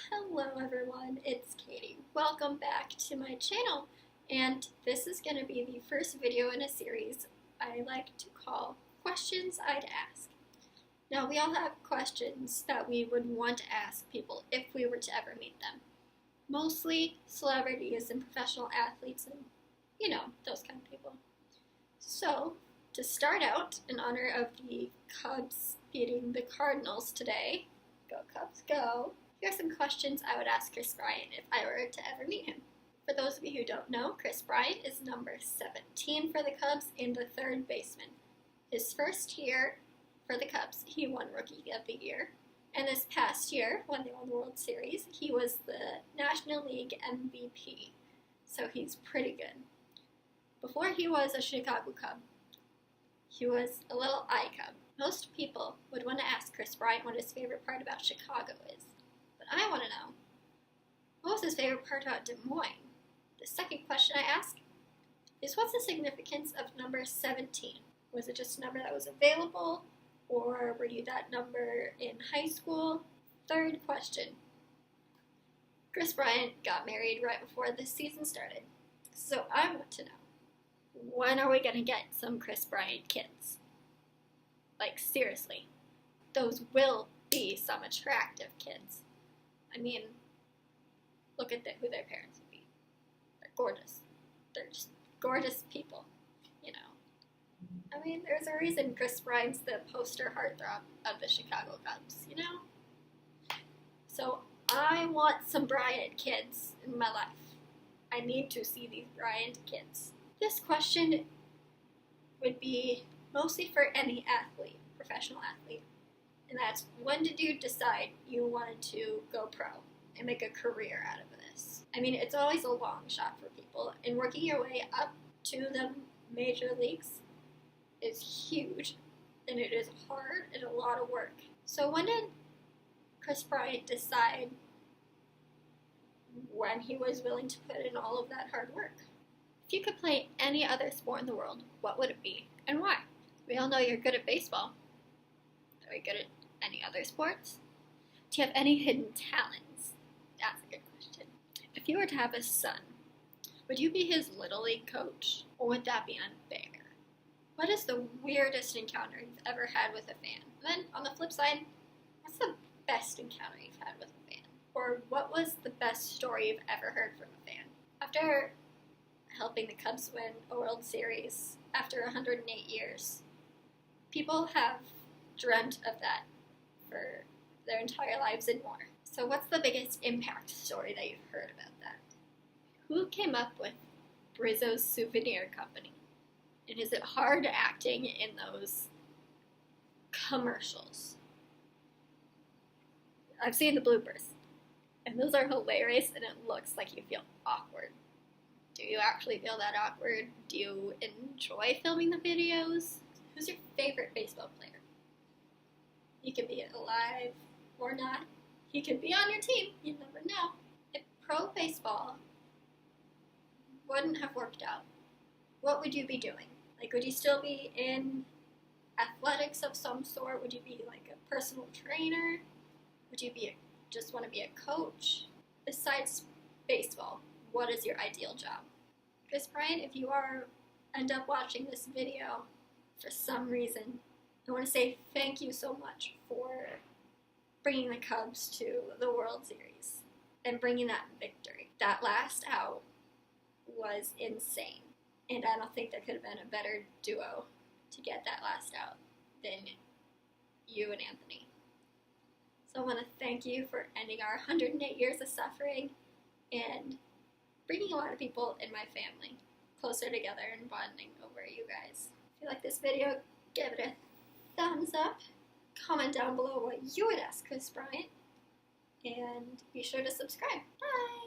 Hello everyone, it's Katie. Welcome back to my channel, and this is going to be the first video in a series I like to call Questions I'd Ask. Now, we all have questions that we would want to ask people if we were to ever meet them. Mostly celebrities and professional athletes and, those kind of people. So, to start out, in honor of the Cubs beating the Cardinals today, go Cubs, go! Here are some questions I would ask Kris Bryant if I were to ever meet him. For those of you who don't know, Kris Bryant is number 17 for the Cubs and the third baseman. His first year for the Cubs, he won Rookie of the Year. And this past year, when they won the World Series, he was the National League MVP. So he's pretty good. Before he was a Chicago Cub, he was a little I Cub. Most people would want to ask Kris Bryant what his favorite part about Chicago is. But I want to know, what was his favorite part about Des Moines? The second question I ask is, what's the significance of number 17? Was it just a number that was available, or were you that number in high school? Third question. Kris Bryant got married right before this season started. So I want to know, when are we going to get some Kris Bryant kids? Like, seriously. Those will be some attractive kids. I mean, look at who their parents would be. They're gorgeous. They're just gorgeous people, I mean, there's a reason Kris Bryant's the poster heartthrob of the Chicago Cubs, So I want some Bryant kids in my life. I need to see these Bryant kids. This question would be mostly for any athlete, professional athlete. And that's, when did you decide you wanted to go pro and make a career out of this? I mean, it's always a long shot for people, and working your way up to the major leagues is huge, and it is hard and a lot of work. So when did Kris Bryant decide when he was willing to put in all of that hard work? If you could play any other sport in the world, what would it be, and why? We all know you're good at baseball. Are you good at any other sports? Do you have any hidden talents? That's a good question. If you were to have a son, would you be his Little League coach, or would that be unfair? What is the weirdest encounter you've ever had with a fan? And then, on the flip side, what's the best encounter you've had with a fan? Or what was the best story you've ever heard from a fan? After helping the Cubs win a World Series after 108 years, people have dreamt of that for their entire lives and more. So what's the biggest impact story that you've heard about that? Who came up with Brizzo's Souvenir Company? And is it hard acting in those commercials? I've seen the bloopers, and those are hilarious, and it looks like you feel awkward. Do you actually feel that awkward? Do you enjoy filming the videos? Who's your favorite baseball player? He could be alive or not. He could be on your team. You never know. If pro baseball wouldn't have worked out, what would you be doing? Like, would you still be in athletics of some sort? Would you be like a personal trainer? Would you just want to be a coach? Besides baseball, what is your ideal job? Kris Bryant, if you end up watching this video for some reason, I want to say thank you so much for bringing the Cubs to the World Series and bringing that victory. That last out was insane, and I don't think there could have been a better duo to get that last out than you and Anthony. So I want to thank you for ending our 108 years of suffering and bringing a lot of people in my family closer together and bonding over you guys. If you like this video, give it a thumbs up, comment down below what you would ask Kris Bryant, and be sure to subscribe. Bye!